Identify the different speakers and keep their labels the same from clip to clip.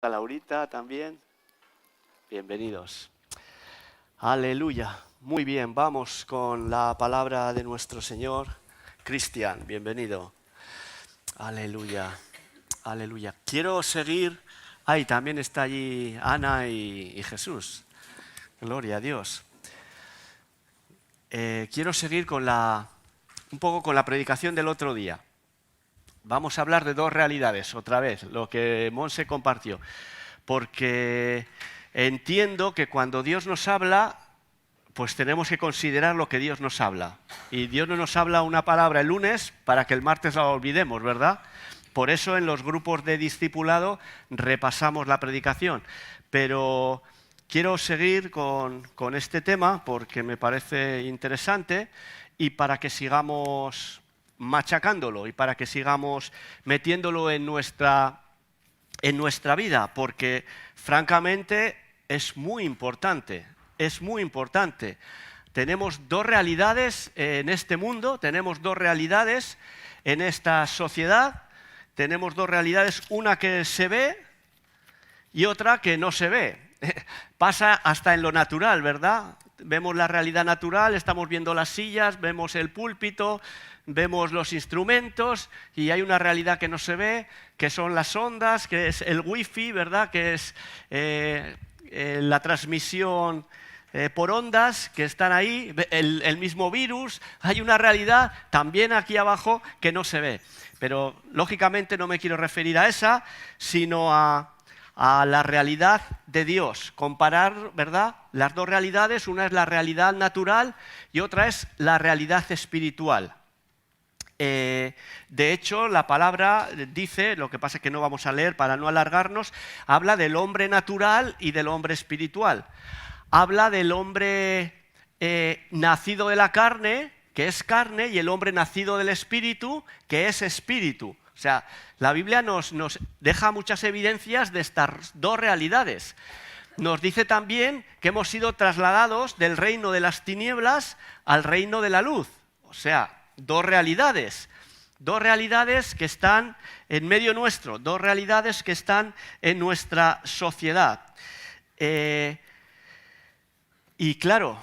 Speaker 1: A Laurita también. Bienvenidos. Aleluya. Muy bien, vamos con la palabra de nuestro Señor. Cristian, bienvenido. Aleluya. Aleluya. Quiero seguir. Ahí también está allí Ana y Jesús. Gloria a Dios. Quiero seguir con un poco con la predicación del otro día. Vamos a hablar de dos realidades, otra vez, lo que Monse compartió. Porque entiendo que cuando Dios nos habla, pues tenemos que considerar lo que Dios nos habla. Y Dios no nos habla una palabra el lunes para que el martes la olvidemos, ¿verdad? Por eso en los grupos de discipulado repasamos la predicación. Pero quiero seguir con este tema porque me parece interesante y para que sigamos machacándolo y para que sigamos metiéndolo en nuestra vida, porque francamente es muy importante, es muy importante. Tenemos dos realidades en este mundo, tenemos dos realidades en esta sociedad, tenemos dos realidades, una que se ve y otra que no se ve. Pasa hasta en lo natural, ¿verdad? Vemos la realidad natural, estamos viendo las sillas, vemos el púlpito, vemos los instrumentos y hay una realidad que no se ve, que son las ondas, que es el wifi, ¿verdad? Que es la transmisión por ondas que están ahí, el mismo virus. Hay una realidad también aquí abajo que no se ve. Pero lógicamente no me quiero referir a esa, sino a la realidad de Dios, comparar, ¿verdad?, las dos realidades, una es la realidad natural y otra es la realidad espiritual. De hecho, la palabra dice, lo que pasa es que no vamos a leer para no alargarnos, habla del hombre natural y del hombre espiritual. Habla del hombre nacido de la carne, que es carne, y el hombre nacido del espíritu, que es espíritu. O sea, la Biblia nos deja muchas evidencias de estas dos realidades. Nos dice también que hemos sido trasladados del reino de las tinieblas al reino de la luz. O sea, dos realidades que están en medio nuestro, dos realidades que están en nuestra sociedad. Y claro,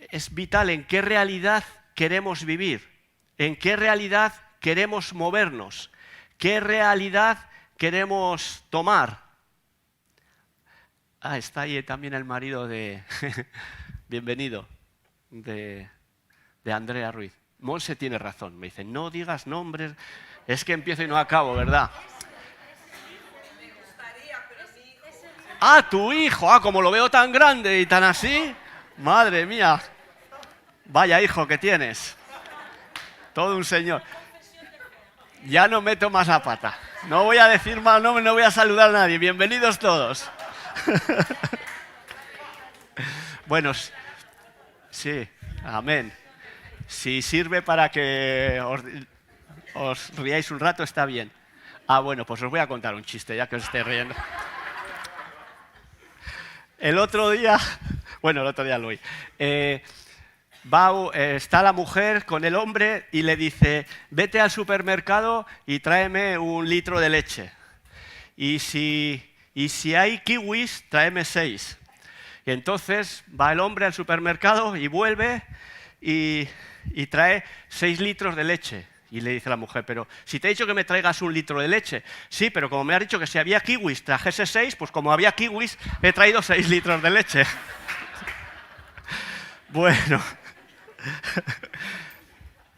Speaker 1: es vital en qué realidad queremos vivir, en qué realidad queremos movernos, qué realidad queremos tomar. Ah, está ahí también el marido de, bienvenido, de Andrea Ruiz. Monse tiene razón, me dice, no digas nombres, es que empiezo y no acabo, ¿verdad? Ah, tu hijo, como lo veo tan grande y tan así, madre mía, vaya hijo que tienes, todo un señor. Ya no meto más la pata. No voy a decir más nombres, no voy a saludar a nadie. Bienvenidos todos. Bueno, sí, amén. Si sirve para que os riáis un rato, está bien. Ah, bueno, pues os voy a contar un chiste, ya que os estéis riendo. El otro día lo oí. Está la mujer con el hombre y le dice, vete al supermercado y tráeme 1 litro de leche. Y si hay kiwis, tráeme 6. Y entonces va el hombre al supermercado y vuelve y trae 6 litros de leche. Y le dice la mujer, pero si te he dicho que me traigas 1 litro de leche. Sí, pero como me has dicho que si había kiwis trajese 6, pues como había kiwis he traído 6 litros de leche. Bueno.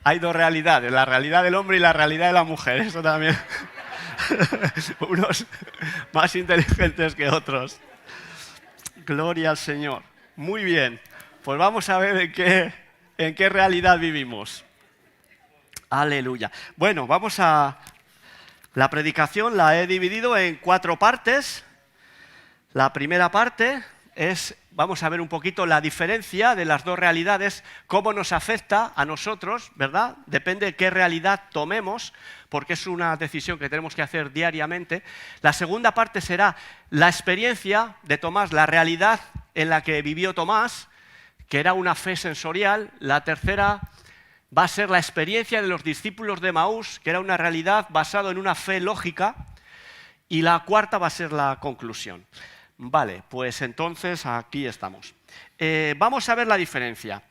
Speaker 1: Hay dos realidades, la realidad del hombre y la realidad de la mujer, eso también. Unos más inteligentes que otros. Gloria al Señor. Muy bien, pues vamos a ver en qué realidad vivimos. Aleluya. Bueno, vamos a... La predicación la he dividido en 4 partes. La primera parte vamos a ver un poquito la diferencia de las dos realidades, cómo nos afecta a nosotros, ¿verdad? Depende de qué realidad tomemos, porque es una decisión que tenemos que hacer diariamente. La segunda parte será la experiencia de Tomás, la realidad en la que vivió Tomás, que era una fe sensorial. La tercera va a ser la experiencia de los discípulos de Emaús, que era una realidad basada en una fe lógica. y la cuarta va a ser la conclusión. Vale, pues entonces aquí estamos. Vamos a ver la diferencia.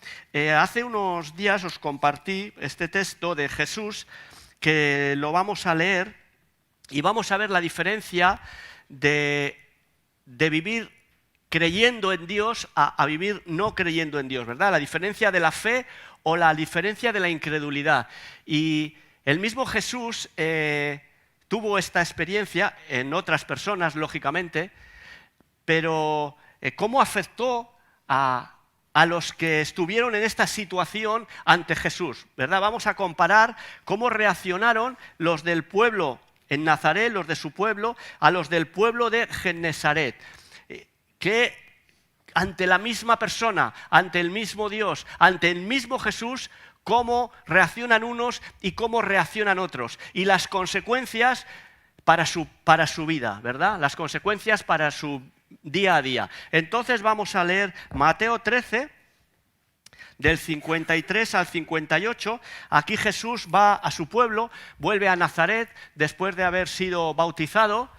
Speaker 1: Hace unos días os compartí este texto de Jesús, que lo vamos a leer, y vamos a ver la diferencia de vivir creyendo en Dios a vivir no creyendo en Dios, ¿verdad? La diferencia de la fe o la diferencia de la incredulidad. Y el mismo Jesús tuvo esta experiencia en otras personas, lógicamente, pero ¿cómo afectó a los que estuvieron en esta situación ante Jesús? ¿Verdad? Vamos a comparar cómo reaccionaron los del pueblo en Nazaret, los de su pueblo, a los del pueblo de Genesaret, que ante la misma persona, ante el mismo Dios, ante el mismo Jesús, cómo reaccionan unos y cómo reaccionan otros, y las consecuencias para su vida, ¿verdad? Las consecuencias para su día a día. Entonces vamos a leer Mateo 13, del 53 al 58. Aquí Jesús va a su pueblo, vuelve a Nazaret después de haber sido bautizado,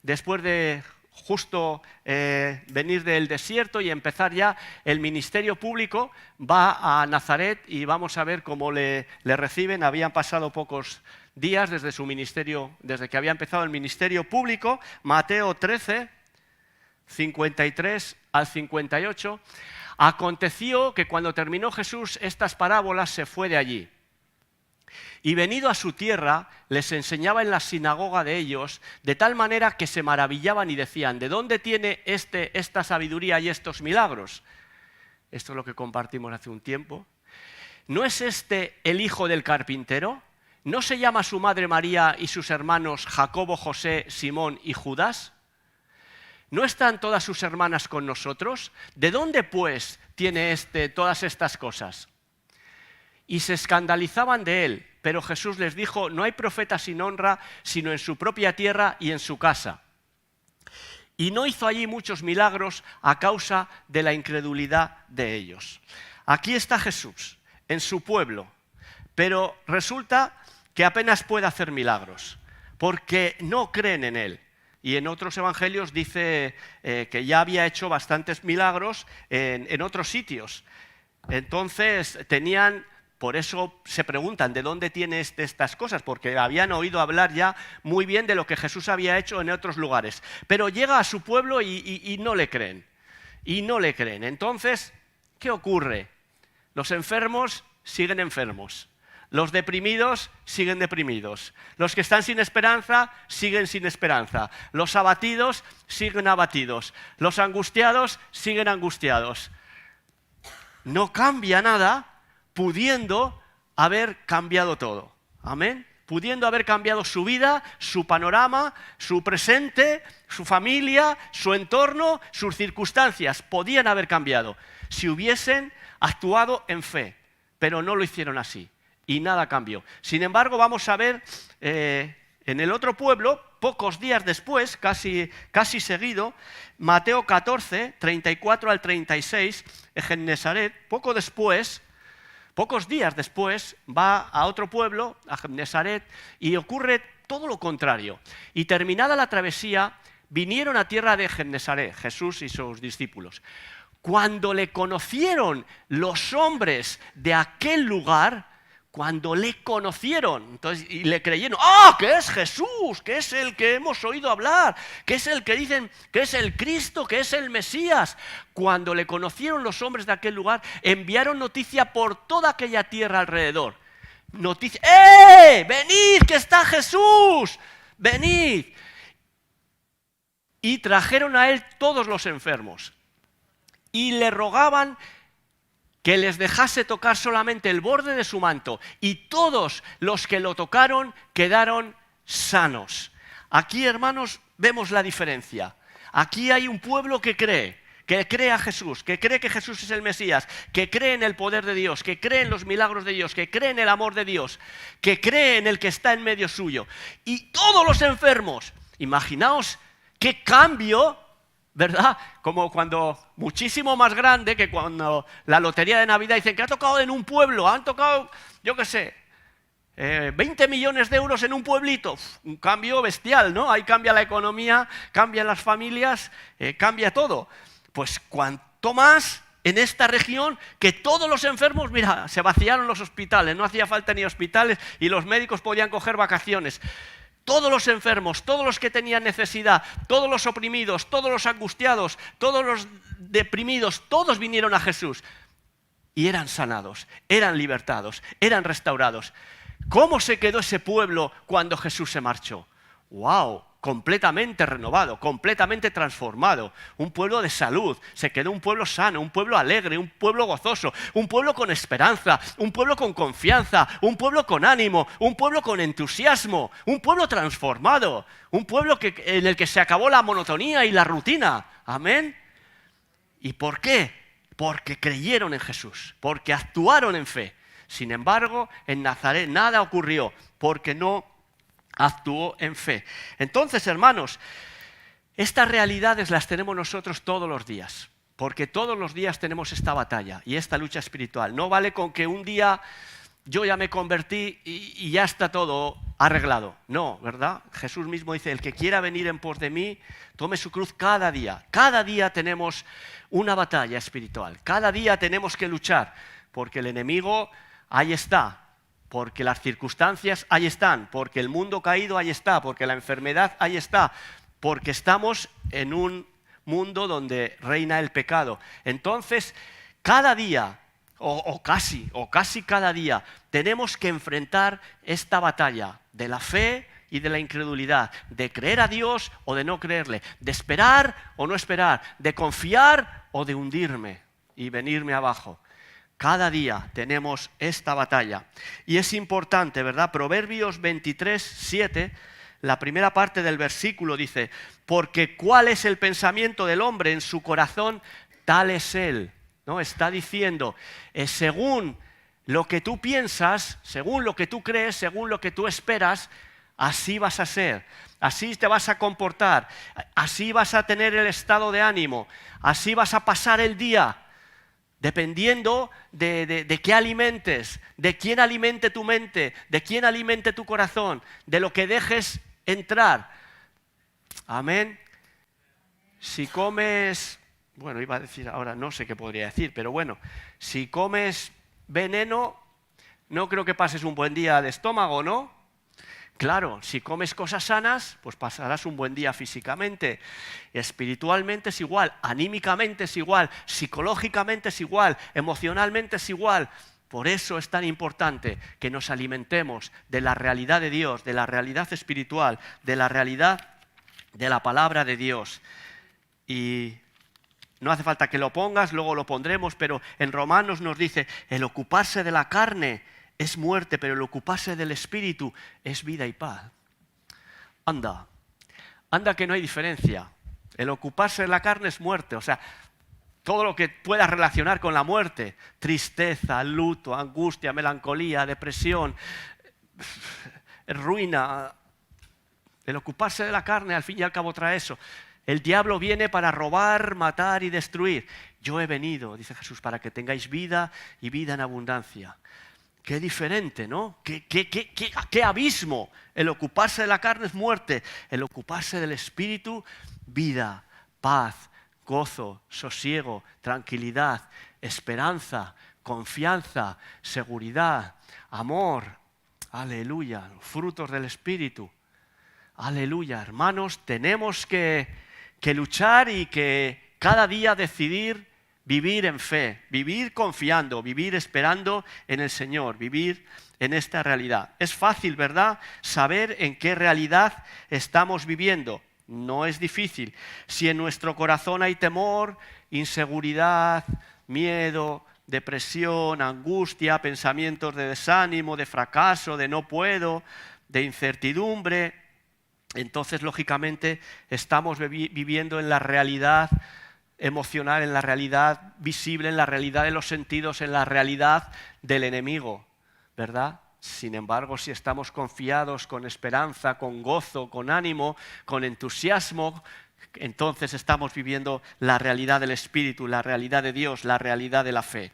Speaker 1: después de justo venir del desierto y empezar ya el ministerio público. Va a Nazaret y vamos a ver cómo le reciben. Habían pasado pocos días desde su ministerio, desde que había empezado el ministerio público. Mateo 13, 53 al 58. Aconteció que cuando terminó Jesús estas parábolas se fue de allí. Y venido a su tierra, les enseñaba en la sinagoga de ellos, de tal manera que se maravillaban y decían: ¿de dónde tiene esta sabiduría y estos milagros? Esto es lo que compartimos hace un tiempo. ¿No es este el hijo del carpintero? ¿No se llama su madre María y sus hermanos Jacobo, José, Simón y Judas? ¿No están todas sus hermanas con nosotros? ¿De dónde, pues, tiene todas estas cosas? Y se escandalizaban de él, pero Jesús les dijo: no hay profeta sin honra, sino en su propia tierra y en su casa. Y no hizo allí muchos milagros a causa de la incredulidad de ellos. Aquí está Jesús, en su pueblo, pero resulta que apenas puede hacer milagros, porque no creen en él. Y en otros evangelios dice que ya había hecho bastantes milagros en otros sitios. Entonces por eso se preguntan de dónde tiene estas cosas, porque habían oído hablar ya muy bien de lo que Jesús había hecho en otros lugares. Pero llega a su pueblo y no le creen. Y no le creen. Entonces, ¿qué ocurre? Los enfermos siguen enfermos. Los deprimidos siguen deprimidos. Los que están sin esperanza siguen sin esperanza. Los abatidos siguen abatidos. Los angustiados siguen angustiados. No cambia nada, pudiendo haber cambiado todo. Amén. Pudiendo haber cambiado su vida, su panorama, su presente, su familia, su entorno, sus circunstancias. Podían haber cambiado si hubiesen actuado en fe, pero no lo hicieron así. Y nada cambió. Sin embargo, vamos a ver en el otro pueblo, pocos días después, casi seguido, Mateo 14, 34 al 36, en Genesaret, pocos días después, va a otro pueblo, a Genesaret, y ocurre todo lo contrario. Y terminada la travesía, vinieron a tierra de Genesaret, Jesús y sus discípulos. Cuando le conocieron los hombres de aquel lugar, cuando le conocieron, entonces, y le creyeron: ¡ah, que es Jesús! Que es el que hemos oído hablar, que es el que dicen que es el Cristo, que es el Mesías. Cuando le conocieron los hombres de aquel lugar, enviaron noticia por toda aquella tierra alrededor. Noticia: ¡eh! ¡Venid, que está Jesús! ¡Venid! Y trajeron a él todos los enfermos y le rogaban que les dejase tocar solamente el borde de su manto, y todos los que lo tocaron quedaron sanos. Aquí, hermanos, vemos la diferencia. Aquí hay un pueblo que cree a Jesús, que cree que Jesús es el Mesías, que cree en el poder de Dios, que cree en los milagros de Dios, que cree en el amor de Dios, que cree en el que está en medio suyo. Y todos los enfermos, imaginaos qué cambio, ¿verdad? Como cuando, muchísimo más grande que cuando la lotería de Navidad dicen que ha tocado en un pueblo, han tocado, yo qué sé, 20 millones de euros en un pueblito. Un cambio bestial, ¿no? Ahí cambia la economía, cambian las familias, cambia todo. Pues cuanto más en esta región, que todos los enfermos, mira, se vaciaron los hospitales, no hacía falta ni hospitales y los médicos podían coger vacaciones. Todos los enfermos, todos los que tenían necesidad, todos los oprimidos, todos los angustiados, todos los deprimidos, todos vinieron a Jesús y eran sanados, eran libertados, eran restaurados. ¿Cómo se quedó ese pueblo cuando Jesús se marchó? ¡Wow! Completamente renovado, completamente transformado. Un pueblo de salud, se quedó un pueblo sano, un pueblo alegre, un pueblo gozoso, un pueblo con esperanza, un pueblo con confianza, un pueblo con ánimo, un pueblo con entusiasmo, un pueblo transformado, un pueblo en el que se acabó la monotonía y la rutina. Amén. ¿Y por qué? Porque creyeron en Jesús, porque actuaron en fe. Sin embargo, en Nazaret nada ocurrió, porque no actuó en fe. Entonces, hermanos, estas realidades las tenemos nosotros todos los días, porque todos los días tenemos esta batalla y esta lucha espiritual. No vale con que un día yo ya me convertí y ya está todo arreglado. No, ¿verdad? Jesús mismo dice, el que quiera venir en pos de mí, tome su cruz cada día. Cada día tenemos una batalla espiritual, cada día tenemos que luchar, porque el enemigo ahí está. Porque las circunstancias ahí están, porque el mundo caído ahí está, porque la enfermedad ahí está, porque estamos en un mundo donde reina el pecado. Entonces, cada día, o casi cada día, tenemos que enfrentar esta batalla de la fe y de la incredulidad, de creer a Dios o de no creerle, de esperar o no esperar, de confiar o de hundirme y venirme abajo. Cada día tenemos esta batalla. Y es importante, ¿verdad? Proverbios 23, 7, la primera parte del versículo dice, porque ¿cuál es el pensamiento del hombre en su corazón? Tal es él. ¿No? Está diciendo, según lo que tú piensas, según lo que tú crees, según lo que tú esperas, así vas a ser, así te vas a comportar, así vas a tener el estado de ánimo, así vas a pasar el día. Dependiendo de qué alimentes, de quién alimente tu mente, de quién alimente tu corazón, de lo que dejes entrar. Amén. Si comes, bueno, iba a decir ahora, no sé qué podría decir, pero bueno, si comes veneno, no creo que pases un buen día de estómago, ¿no? Claro, si comes cosas sanas, pues pasarás un buen día físicamente. Espiritualmente es igual, anímicamente es igual, psicológicamente es igual, emocionalmente es igual. Por eso es tan importante que nos alimentemos de la realidad de Dios, de la realidad espiritual, de la realidad de la palabra de Dios. Y no hace falta que lo pongas, luego lo pondremos, pero en Romanos nos dice, el ocuparse de la carne es muerte, pero el ocuparse del Espíritu es vida y paz. Anda que no hay diferencia. El ocuparse de la carne es muerte, o sea, todo lo que pueda relacionar con la muerte, tristeza, luto, angustia, melancolía, depresión, ruina. El ocuparse de la carne al fin y al cabo trae eso. El diablo viene para robar, matar y destruir. Yo he venido, dice Jesús, para que tengáis vida y vida en abundancia. Qué diferente, ¿no? Qué abismo. El ocuparse de la carne es muerte. El ocuparse del Espíritu, vida, paz, gozo, sosiego, tranquilidad, esperanza, confianza, seguridad, amor. Aleluya. Frutos del Espíritu. Aleluya. Hermanos, tenemos que luchar y que cada día decidir vivir en fe, vivir confiando, vivir esperando en el Señor, vivir en esta realidad. Es fácil, ¿verdad?, saber en qué realidad estamos viviendo. No es difícil. Si en nuestro corazón hay temor, inseguridad, miedo, depresión, angustia, pensamientos de desánimo, de fracaso, de no puedo, de incertidumbre, entonces lógicamente estamos viviendo en la realidad emocional, en la realidad visible, en la realidad de los sentidos, en la realidad del enemigo, ¿verdad? Sin embargo, si estamos confiados, con esperanza, con gozo, con ánimo, con entusiasmo, entonces estamos viviendo la realidad del Espíritu, la realidad de Dios, la realidad de la fe.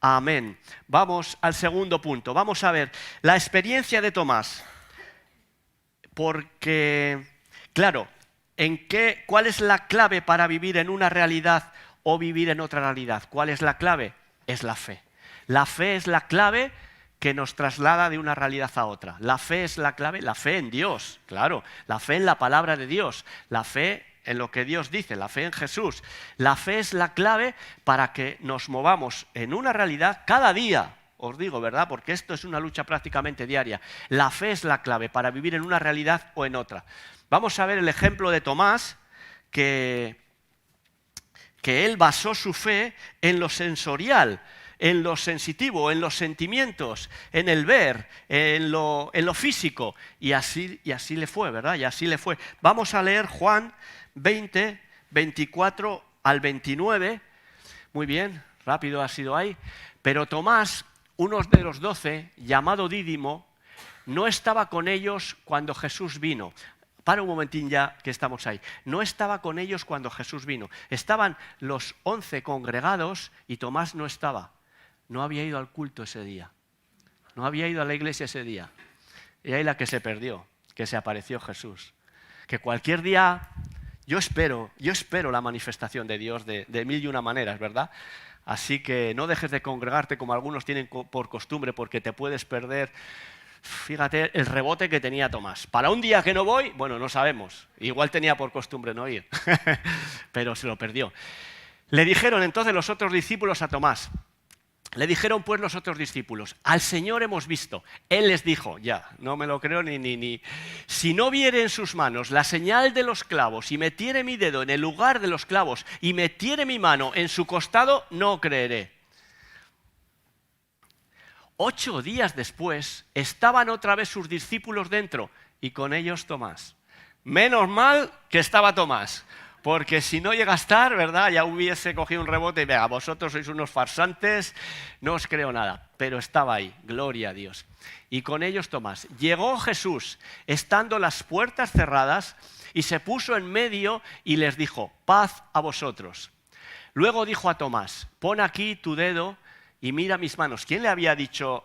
Speaker 1: Amén. Vamos al segundo punto. Vamos a ver la experiencia de Tomás. Porque, claro, ¿cuál es la clave para vivir en una realidad o vivir en otra realidad? ¿Cuál es la clave? Es la fe. La fe es la clave que nos traslada de una realidad a otra. La fe es la clave, la fe en Dios, claro, la fe en la palabra de Dios, la fe en lo que Dios dice, la fe en Jesús. La fe es la clave para que nos movamos en una realidad cada día. Os digo, ¿verdad? Porque esto es una lucha prácticamente diaria. La fe es la clave para vivir en una realidad o en otra. Vamos a ver el ejemplo de Tomás, que él basó su fe en lo sensorial, en lo sensitivo, en los sentimientos, en el ver, en lo físico. Y así le fue, ¿verdad? Y así le fue. Vamos a leer Juan 20, 24 al 29. Muy bien, rápido ha sido ahí. Pero Tomás, uno de los 12, llamado Dídimo, no estaba con ellos cuando Jesús vino. Para un momentín ya que estamos ahí. No estaba con ellos cuando Jesús vino. Estaban los 11 congregados y Tomás no estaba. No había ido al culto ese día. No había ido a la iglesia ese día. Y ahí la que se perdió, que se apareció Jesús. Que cualquier día, yo espero la manifestación de Dios de mil y una maneras, ¿verdad? Así que no dejes de congregarte como algunos tienen por costumbre, porque te puedes perder. Fíjate el rebote que tenía Tomás. Para un día que no voy, bueno, no sabemos. Igual tenía por costumbre no ir, pero se lo perdió. Le dijeron entonces los otros discípulos a Tomás. Le dijeron pues los otros discípulos, al Señor hemos visto. Él les dijo, ya, no me lo creo ni. Si no viere en sus manos la señal de los clavos y metiere mi dedo en el lugar de los clavos y metiere mi mano en su costado, no creeré. 8 días después estaban otra vez sus discípulos dentro y con ellos Tomás. Menos mal que estaba Tomás, porque si no llega a estar, ¿verdad? Ya hubiese cogido un rebote y venga, vosotros sois unos farsantes, no os creo nada. Pero estaba ahí, gloria a Dios. Y con ellos Tomás. Llegó Jesús, estando las puertas cerradas, y se puso en medio y les dijo, paz a vosotros. Luego dijo a Tomás, pon aquí tu dedo y mira mis manos. ¿Quién le había dicho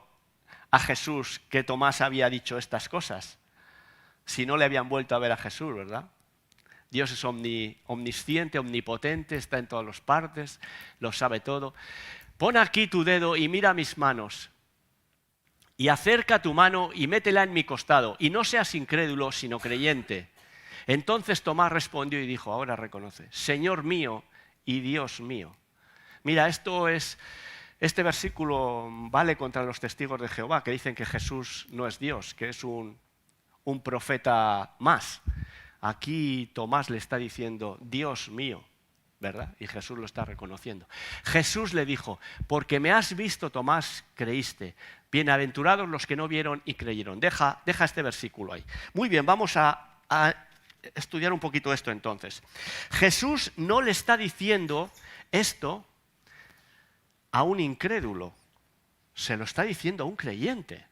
Speaker 1: a Jesús que Tomás había dicho estas cosas? Si no le habían vuelto a ver a Jesús, ¿verdad? Dios es omnisciente, omnipotente, está en todas las partes, lo sabe todo. Pon aquí tu dedo y mira mis manos. Y acerca tu mano y métela en mi costado. Y no seas incrédulo, sino creyente. Entonces Tomás respondió y dijo, ahora reconoce, Señor mío y Dios mío. Mira, este versículo vale contra los testigos de Jehová, que dicen que Jesús no es Dios, que es un profeta más. Aquí Tomás le está diciendo, Dios mío, ¿verdad? Y Jesús lo está reconociendo. Jesús le dijo, porque me has visto, Tomás, creíste. Bienaventurados los que no vieron y creyeron. Deja este versículo ahí. Muy bien, vamos a estudiar un poquito esto entonces. Jesús no le está diciendo esto a un incrédulo, se lo está diciendo a un creyente,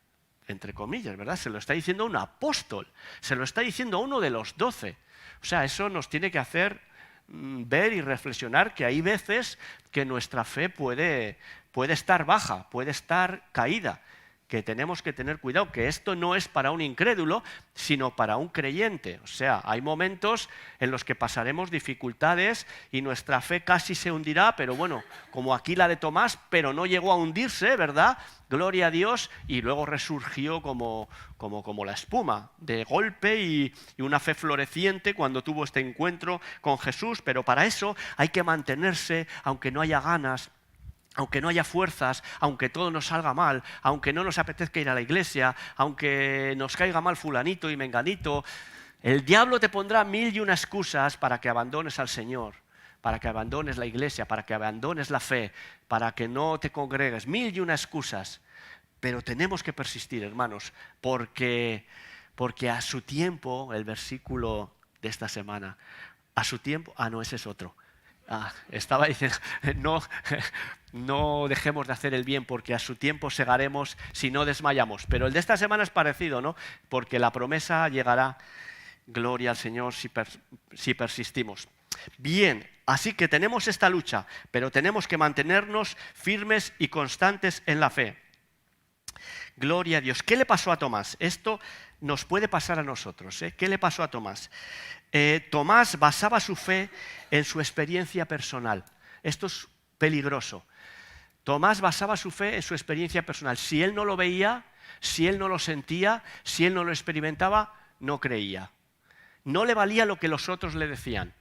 Speaker 1: entre comillas, ¿verdad? Se lo está diciendo a un apóstol, se lo está diciendo a uno de los 12. O sea, eso nos tiene que hacer ver y reflexionar que hay veces que nuestra fe puede estar baja, puede estar caída, que tenemos que tener cuidado, que esto no es para un incrédulo, sino para un creyente. O sea, hay momentos en los que pasaremos dificultades y nuestra fe casi se hundirá, pero bueno, como aquí la de Tomás, pero no llegó a hundirse, ¿verdad? Gloria a Dios, y luego resurgió como la espuma, de golpe y una fe floreciente cuando tuvo este encuentro con Jesús, pero para eso hay que mantenerse, aunque no haya ganas, aunque no haya fuerzas, aunque todo nos salga mal, aunque no nos apetezca ir a la iglesia, aunque nos caiga mal fulanito y menganito, el diablo te pondrá 1001 excusas para que abandones al Señor, para que abandones la iglesia, para que abandones la fe, para que no te congregues, 1001 excusas. Pero tenemos que persistir, hermanos, porque a su tiempo, el versículo de esta semana, a su tiempo, no, ese es otro. Estaba diciendo, no dejemos de hacer el bien porque a su tiempo segaremos si no desmayamos. Pero el de esta semana es parecido, ¿no? Porque la promesa llegará, gloria al Señor, si persistimos. Bien, así que tenemos esta lucha, pero tenemos que mantenernos firmes y constantes en la fe. Gloria a Dios. ¿Qué le pasó a Tomás? Esto nos puede pasar a nosotros. ¿Qué le pasó a Tomás? Tomás basaba su fe en su experiencia personal. Esto es peligroso. Tomás basaba su fe en su experiencia personal. Si él no lo veía, si él no lo sentía, si él no lo experimentaba, no creía. No le valía lo que los otros le decían.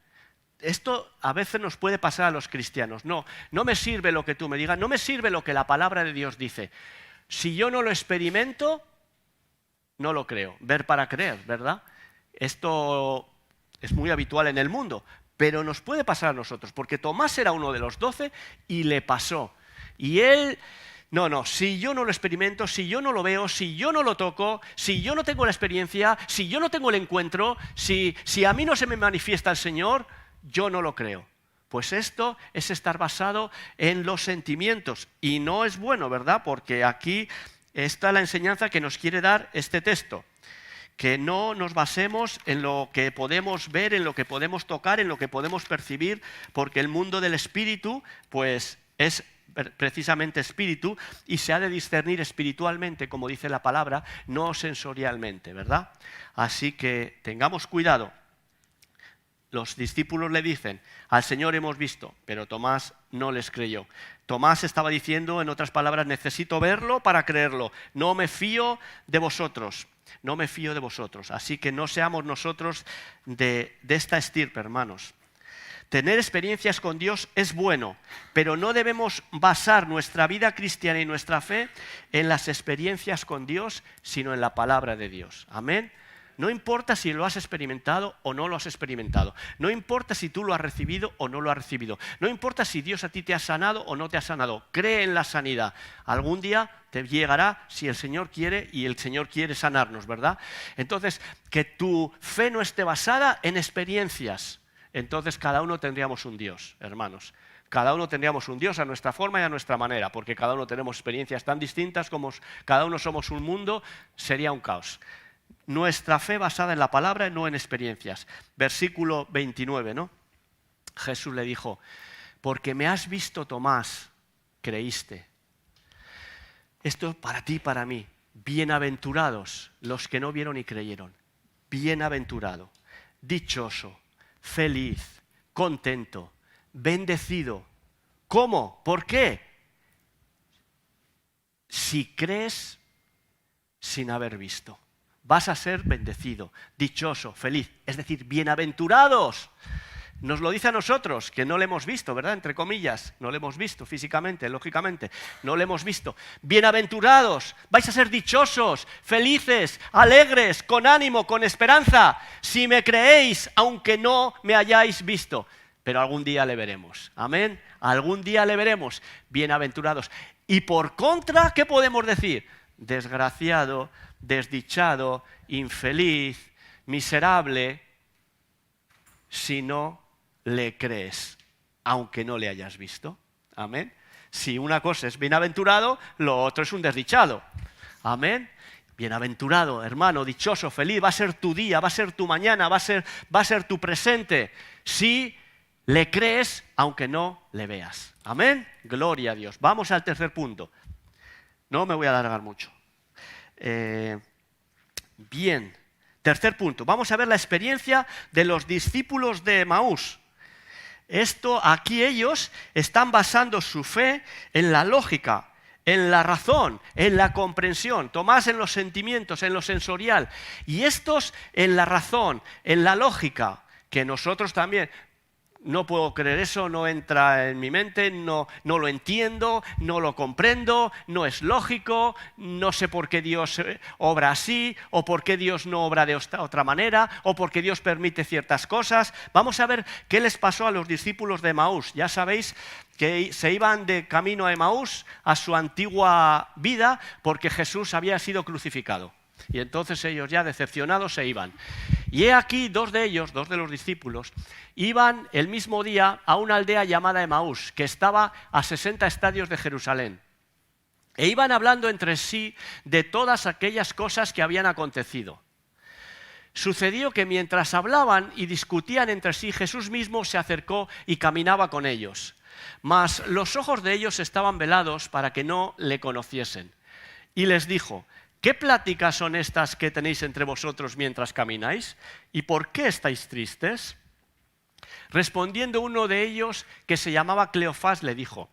Speaker 1: Esto a veces nos puede pasar a los cristianos. No me sirve lo que tú me digas, no me sirve lo que la palabra de Dios dice. Si yo no lo experimento, no lo creo. Ver para creer, ¿verdad? Esto es muy habitual en el mundo, pero nos puede pasar a nosotros, porque Tomás era uno de los 12 y le pasó. Y él, si yo no lo experimento, si yo no lo veo, si yo no lo toco, si yo no tengo la experiencia, si yo no tengo el encuentro, si a mí no se me manifiesta el Señor, yo no lo creo. Pues esto es estar basado en los sentimientos y no es bueno, ¿verdad? Porque aquí está la enseñanza que nos quiere dar este texto. Que no nos basemos en lo que podemos ver, en lo que podemos tocar, en lo que podemos percibir, porque el mundo del espíritu, pues es precisamente espíritu y se ha de discernir espiritualmente, como dice la palabra, no sensorialmente, ¿verdad? Así que tengamos cuidado. Los discípulos le dicen, al Señor hemos visto, pero Tomás no les creyó. Tomás estaba diciendo, en otras palabras, necesito verlo para creerlo. No me fío de vosotros, no me fío de vosotros. Así que no seamos nosotros de esta estirpe, hermanos. Tener experiencias con Dios es bueno, pero no debemos basar nuestra vida cristiana y nuestra fe en las experiencias con Dios, sino en la palabra de Dios. Amén. No importa si lo has experimentado o no lo has experimentado. No importa si tú lo has recibido o no lo has recibido. No importa si Dios a ti te ha sanado o no te ha sanado. Cree en la sanidad. Algún día te llegará si el Señor quiere y el Señor quiere sanarnos, ¿verdad? Entonces, que tu fe no esté basada en experiencias. Entonces cada uno tendríamos un Dios, hermanos. Cada uno tendríamos un Dios a nuestra forma y a nuestra manera, porque cada uno tenemos experiencias tan distintas como cada uno somos un mundo, sería un caos. Nuestra fe basada en la palabra y no en experiencias. Versículo 29, ¿no? Jesús le dijo, porque me has visto, Tomás, creíste. Esto es para ti y para mí. Bienaventurados los que no vieron y creyeron. Bienaventurado, dichoso, feliz, contento, bendecido. ¿Cómo? ¿Por qué? Si crees sin haber visto. Vas a ser bendecido, dichoso, feliz, es decir, bienaventurados. Nos lo dice a nosotros, que no le hemos visto, ¿verdad? Entre comillas, no le hemos visto físicamente, lógicamente, no le hemos visto. Bienaventurados, vais a ser dichosos, felices, alegres, con ánimo, con esperanza, si me creéis, aunque no me hayáis visto. Pero algún día le veremos, amén, algún día le veremos, bienaventurados. Y por contra, ¿qué podemos decir? Desgraciado, desdichado, infeliz, miserable, si no le crees, aunque no le hayas visto. Amén. Si una cosa es bienaventurado, lo otro es un desdichado. Amén. Bienaventurado, hermano, dichoso, feliz, va a ser tu día, va a ser tu mañana, va a ser tu presente, si le crees, aunque no le veas. Amén. Gloria a Dios. Vamos al tercer punto. No me voy a alargar mucho. Bien, tercer punto. Vamos a ver la experiencia de los discípulos de Emaús. Aquí ellos están basando su fe en la lógica, en la razón, en la comprensión. Tomás en los sentimientos, en lo sensorial. Y estos en la razón, en la lógica, que nosotros también. No puedo creer eso, no entra en mi mente, no lo entiendo, no lo comprendo, no es lógico, no sé por qué Dios obra así, o por qué Dios no obra de otra manera, o por qué Dios permite ciertas cosas. Vamos a ver qué les pasó a los discípulos de Emaús. Ya sabéis que se iban de camino a Emaús, a su antigua vida, porque Jesús había sido crucificado. Y entonces ellos ya decepcionados se iban. Y he aquí dos de los discípulos, iban el mismo día a una aldea llamada Emaús, que estaba a 60 estadios de Jerusalén. E iban hablando entre sí de todas aquellas cosas que habían acontecido. Sucedió que mientras hablaban y discutían entre sí, Jesús mismo se acercó y caminaba con ellos. Mas los ojos de ellos estaban velados para que no le conociesen. Y les dijo: ¿qué pláticas son estas que tenéis entre vosotros mientras camináis? ¿Y por qué estáis tristes? Respondiendo uno de ellos, que se llamaba Cleofás, le dijo: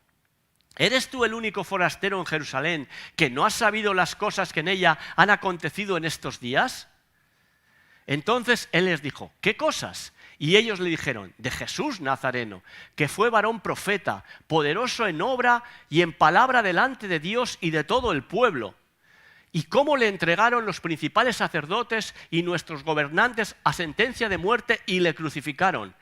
Speaker 1: ¿eres tú el único forastero en Jerusalén que no has sabido las cosas que en ella han acontecido en estos días? Entonces él les dijo: ¿qué cosas? Y ellos le dijeron: de Jesús Nazareno, que fue varón profeta, poderoso en obra y en palabra delante de Dios y de todo el pueblo. Y cómo le entregaron los principales sacerdotes y nuestros gobernantes a sentencia de muerte y le crucificaron.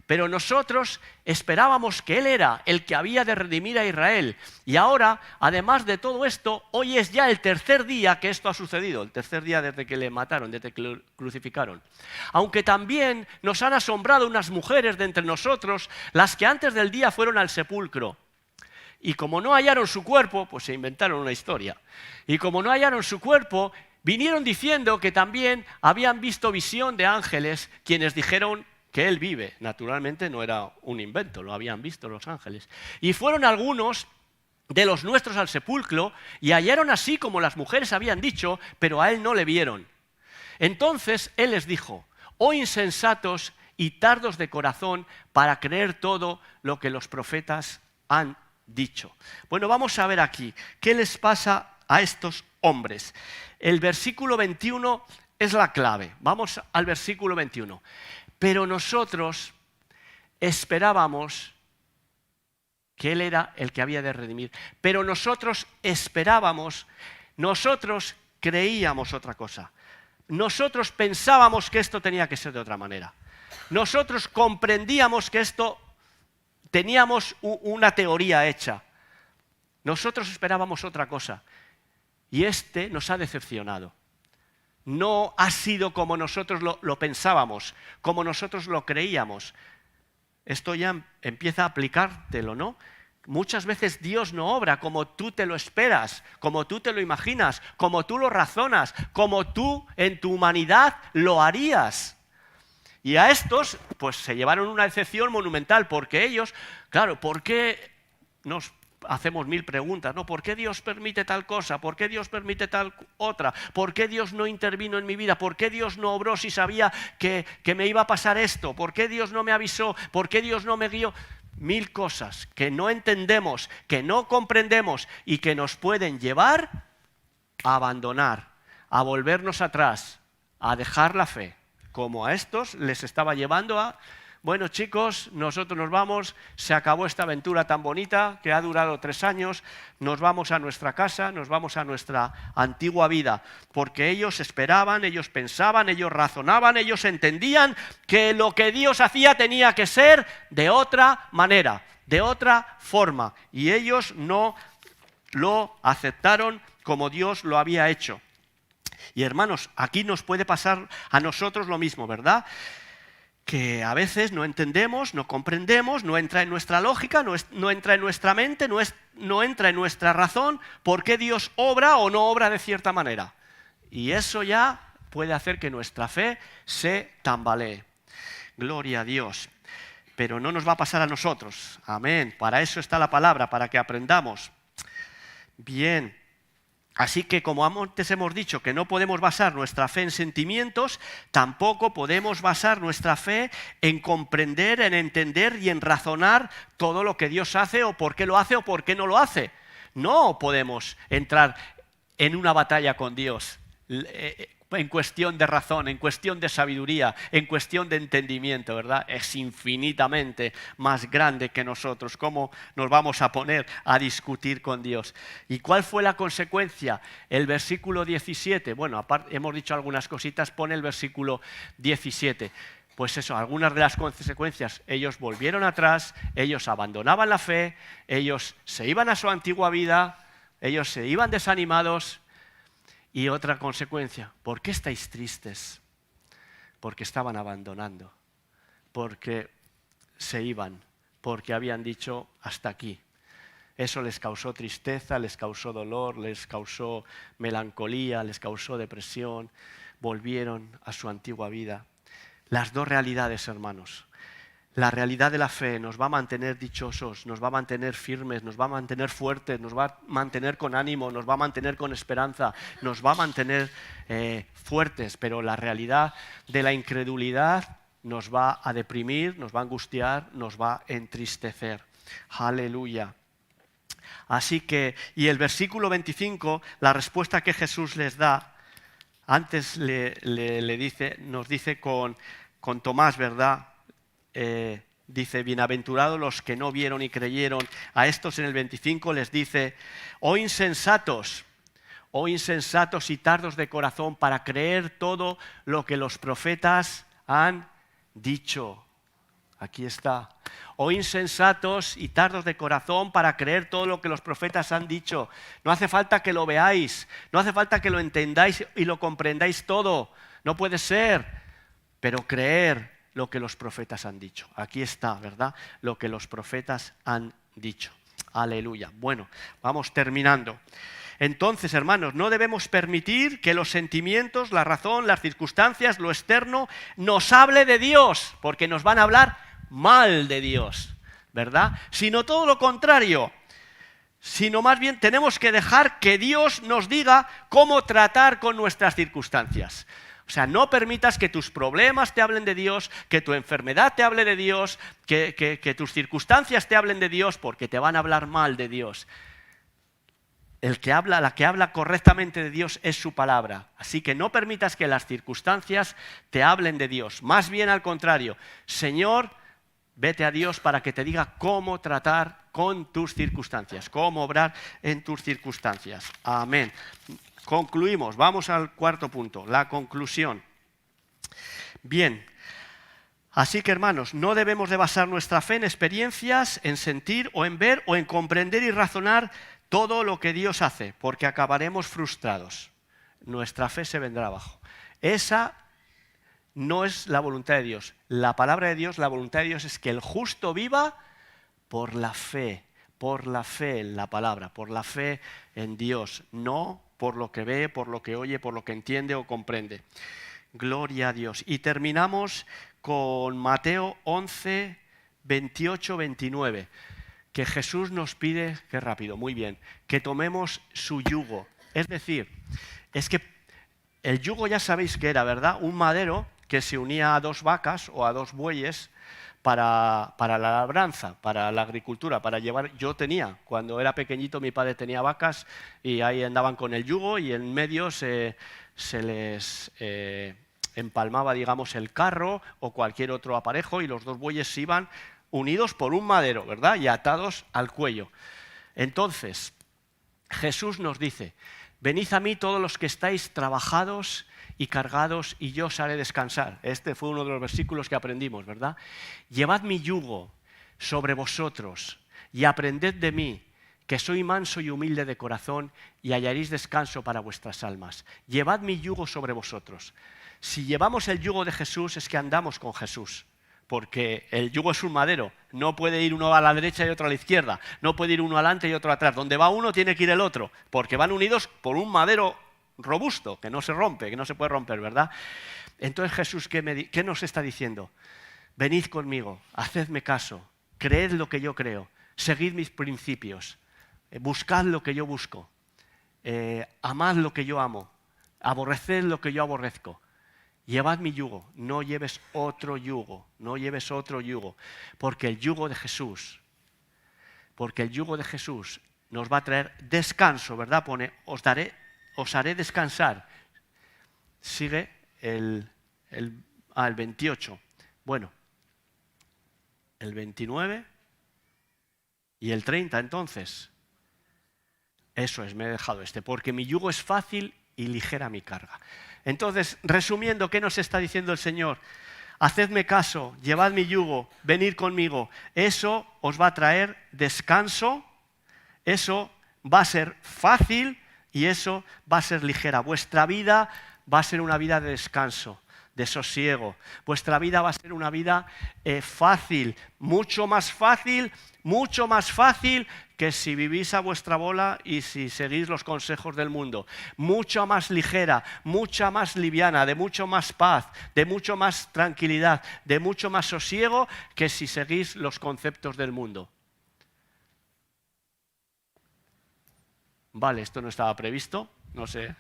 Speaker 1: Pero nosotros esperábamos que Él era el que había de redimir a Israel. Y ahora, además de todo esto, hoy es ya el tercer día que esto ha sucedido, el tercer día desde que le mataron, desde que lo crucificaron. Aunque también nos han asombrado unas mujeres de entre nosotros, las que antes del día fueron al sepulcro. Y como no hallaron su cuerpo, pues se inventaron una historia. Y como no hallaron su cuerpo, vinieron diciendo que también habían visto visión de ángeles, quienes dijeron que Él vive. Naturalmente no era un invento, lo habían visto los ángeles. Y fueron algunos de los nuestros al sepulcro y hallaron así como las mujeres habían dicho, pero a Él no le vieron. Entonces Él les dijo: oh insensatos y tardos de corazón para creer todo lo que los profetas han dicho. Bueno, vamos a ver aquí qué les pasa a estos hombres. El versículo 21 es la clave. Vamos al versículo 21. Pero nosotros esperábamos que Él era el que había de redimir. Pero nosotros esperábamos, nosotros creíamos otra cosa. Nosotros pensábamos que esto tenía que ser de otra manera. Nosotros comprendíamos que esto teníamos una teoría hecha. Nosotros esperábamos otra cosa. Y nos ha decepcionado. No ha sido como nosotros lo pensábamos, como nosotros lo creíamos. Esto ya empieza a aplicártelo, ¿no? Muchas veces Dios no obra como tú te lo esperas, como tú te lo imaginas, como tú lo razonas, como tú en tu humanidad lo harías. Y a estos, pues se llevaron una decepción monumental, porque ellos, claro, ¿por qué nos hacemos mil preguntas, ¿no? ¿Por qué Dios permite tal cosa? ¿Por qué Dios permite tal otra? ¿Por qué Dios no intervino en mi vida? ¿Por qué Dios no obró si sabía que me iba a pasar esto? ¿Por qué Dios no me avisó? ¿Por qué Dios no me guió? Mil cosas que no entendemos, que no comprendemos y que nos pueden llevar a abandonar, a volvernos atrás, a dejar la fe, como a estos les estaba llevando a: bueno, chicos, nosotros nos vamos, se acabó esta aventura tan bonita que ha durado 3 años, nos vamos a nuestra casa, nos vamos a nuestra antigua vida, porque ellos esperaban, ellos pensaban, ellos razonaban, ellos entendían que lo que Dios hacía tenía que ser de otra manera, de otra forma, y ellos no lo aceptaron como Dios lo había hecho. Y hermanos, aquí nos puede pasar a nosotros lo mismo, ¿verdad? Que a veces no entendemos, no comprendemos, no entra en nuestra lógica, no entra en nuestra mente, no entra en nuestra razón por qué Dios obra o no obra de cierta manera. Y eso ya puede hacer que nuestra fe se tambalee. Gloria a Dios. Pero no nos va a pasar a nosotros. Amén. Para eso está la palabra, para que aprendamos. Bien. Así que, como antes hemos dicho que no podemos basar nuestra fe en sentimientos, tampoco podemos basar nuestra fe en comprender, en entender y en razonar todo lo que Dios hace o por qué lo hace o por qué no lo hace. No podemos entrar en una batalla con Dios en cuestión de razón, en cuestión de sabiduría, en cuestión de entendimiento, ¿verdad? Es infinitamente más grande que nosotros. ¿Cómo nos vamos a poner a discutir con Dios? ¿Y cuál fue la consecuencia? El versículo 17. Bueno, aparte, hemos dicho algunas cositas, pone el versículo 17. Pues eso, algunas de las consecuencias: ellos volvieron atrás, ellos abandonaban la fe, ellos se iban a su antigua vida, ellos se iban desanimados. Y otra consecuencia: ¿por qué estáis tristes? Porque estaban abandonando, porque se iban, porque habían dicho hasta aquí. Eso les causó tristeza, les causó dolor, les causó melancolía, les causó depresión. volvieron a su antigua vida. Las dos realidades, hermanos. La realidad de la fe nos va a mantener dichosos, nos va a mantener firmes, nos va a mantener fuertes, nos va a mantener con ánimo, nos va a mantener con esperanza, nos va a mantener fuertes, pero la realidad de la incredulidad nos va a deprimir, nos va a angustiar, nos va a entristecer. Aleluya. Así que, y el versículo 25, la respuesta que Jesús les da, antes nos dice con Tomás, ¿verdad? Dice, bienaventurados los que no vieron y creyeron. A estos en el 25 les dice, oh insensatos y tardos de corazón para creer todo lo que los profetas han dicho. Aquí está. Oh insensatos y tardos de corazón para creer todo lo que los profetas han dicho. No hace falta que lo veáis, no hace falta que lo entendáis y lo comprendáis todo. No puede ser, pero creer lo que los profetas han dicho. Aquí está, ¿verdad? Lo que los profetas han dicho. Aleluya. Bueno, vamos terminando. Entonces, hermanos, no debemos permitir que los sentimientos, la razón, las circunstancias, lo externo, nos hable de Dios, porque nos van a hablar mal de Dios, ¿verdad? Sino todo lo contrario. Sino más bien tenemos que dejar que Dios nos diga cómo tratar con nuestras circunstancias. O sea, no permitas que tus problemas te hablen de Dios, que tu enfermedad te hable de Dios, que tus circunstancias te hablen de Dios, porque te van a hablar mal de Dios. La que habla correctamente de Dios es su palabra. Así que no permitas que las circunstancias te hablen de Dios. Más bien al contrario, Señor, vete a Dios para que te diga cómo tratar con tus circunstancias, cómo obrar en tus circunstancias. Amén. Concluimos, vamos al cuarto punto, la conclusión. Bien, así que hermanos, no debemos de basar nuestra fe en experiencias, en sentir o en ver o en comprender y razonar todo lo que Dios hace, porque acabaremos frustrados. Nuestra fe se vendrá abajo. Esa no es la voluntad de Dios. La palabra de Dios, la voluntad de Dios es que el justo viva por la fe en la palabra, por la fe en Dios, no por lo que ve, por lo que oye, por lo que entiende o comprende. Gloria a Dios. Y terminamos con Mateo 11, 28, 29, que Jesús nos pide, qué rápido, muy bien, que tomemos su yugo. Es decir, es que el yugo ya sabéis que era, ¿verdad? Un madero que se unía a dos vacas o a dos bueyes para la labranza, para la agricultura, para llevar. Yo tenía, cuando era pequeñito mi padre tenía vacas y ahí andaban con el yugo y en medio se les empalmaba, digamos, el carro o cualquier otro aparejo y los dos bueyes iban unidos por un madero, ¿verdad? Y atados al cuello. Entonces, Jesús nos dice, venid a mí todos los que estáis trabajados y cargados, y yo os haré descansar. Este fue uno de los versículos que aprendimos, ¿verdad? Llevad mi yugo sobre vosotros y aprended de mí, que soy manso y humilde de corazón, y hallaréis descanso para vuestras almas. Llevad mi yugo sobre vosotros. Si llevamos el yugo de Jesús es que andamos con Jesús, porque el yugo es un madero. No puede ir uno a la derecha y otro a la izquierda. No puede ir uno adelante y otro atrás. Donde va uno tiene que ir el otro, porque van unidos por un madero robusto, que no se rompe, que no se puede romper, ¿verdad? Entonces Jesús, ¿qué nos está diciendo? Venid conmigo, hacedme caso, creed lo que yo creo, seguid mis principios, buscad lo que yo busco, amad lo que yo amo, aborreced lo que yo aborrezco. Llevad mi yugo, no lleves otro yugo, porque el yugo de Jesús nos va a traer descanso, ¿verdad? Pone, os haré descansar. Sigue el 28. Bueno, el 29 y el 30 entonces. Eso es, me he dejado porque mi yugo es fácil y ligera mi carga. Entonces, resumiendo, ¿qué nos está diciendo el Señor? Hacedme caso, llevad mi yugo, venid conmigo. Eso os va a traer descanso, eso va a ser fácil y eso va a ser ligera. Vuestra vida va a ser una vida de descanso, de sosiego. Vuestra vida va a ser una vida fácil, mucho más fácil que si vivís a vuestra bola y si seguís los consejos del mundo. Mucho más ligera, mucha más liviana, de mucho más paz, de mucho más tranquilidad, de mucho más sosiego que si seguís los conceptos del mundo. Vale, esto no estaba previsto, no sé.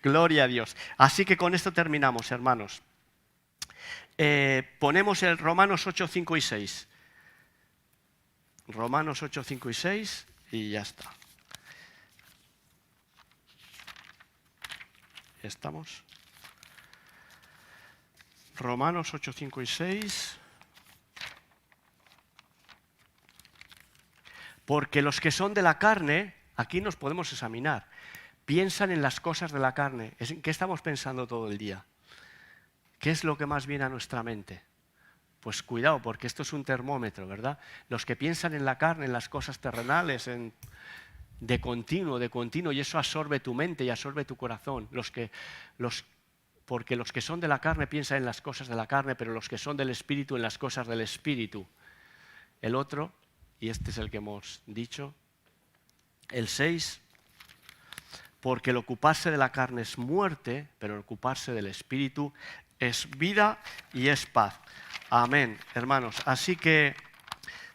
Speaker 1: Gloria a Dios. Así que con esto terminamos, hermanos. Ponemos el Romanos 8, 5 y 6. Romanos 8, 5 y 6 y ya está. ¿Estamos? Romanos 8, 5 y 6. Porque los que son de la carne, aquí nos podemos examinar, piensan en las cosas de la carne. ¿En qué estamos pensando todo el día? ¿Qué es lo que más viene a nuestra mente? Pues cuidado, porque esto es un termómetro, ¿verdad? Los que piensan en la carne, en las cosas terrenales, de continuo, y eso absorbe tu mente y absorbe tu corazón. Porque los que son de la carne piensan en las cosas de la carne, pero los que son del Espíritu en las cosas del Espíritu. El otro, y este es el que hemos dicho, el 6, porque el ocuparse de la carne es muerte, pero el ocuparse del Espíritu es vida y es paz. Amén, hermanos. Así que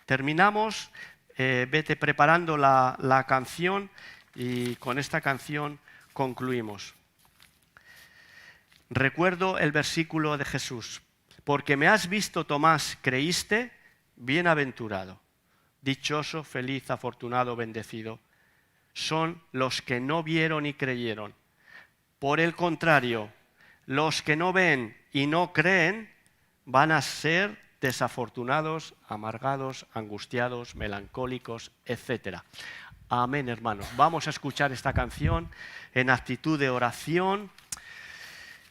Speaker 1: terminamos, vete preparando la canción y con esta canción concluimos. Recuerdo el versículo de Jesús, porque me has visto, Tomás, creíste, bienaventurado, dichoso, feliz, afortunado, bendecido, son los que no vieron y creyeron. Por el contrario, los que no ven y no creen van a ser desafortunados, amargados, angustiados, melancólicos, etc. Amén, hermanos. Vamos a escuchar esta canción en actitud de oración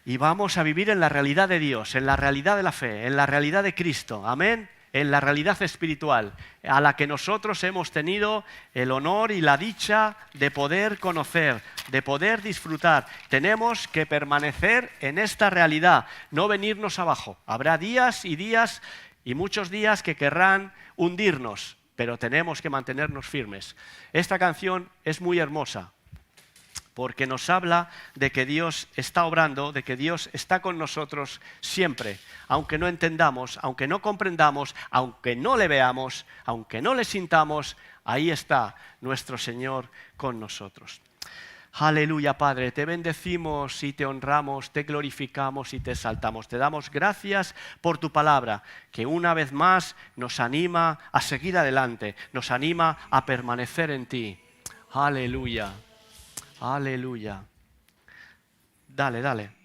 Speaker 1: y vamos a vivir en la realidad de Dios, en la realidad de la fe, en la realidad de Cristo. Amén. En la realidad espiritual, a la que nosotros hemos tenido el honor y la dicha de poder conocer, de poder disfrutar. Tenemos que permanecer en esta realidad, no venirnos abajo. Habrá días y muchos días que querrán hundirnos, pero tenemos que mantenernos firmes. Esta canción es muy hermosa, porque nos habla de que Dios está obrando, de que Dios está con nosotros siempre, aunque no entendamos, aunque no comprendamos, aunque no le veamos, aunque no le sintamos, ahí está nuestro Señor con nosotros. Aleluya, Padre, te bendecimos y te honramos, te glorificamos y te exaltamos. Te damos gracias por tu palabra, que una vez más nos anima a seguir adelante, nos anima a permanecer en ti. Aleluya. Aleluya. Dale.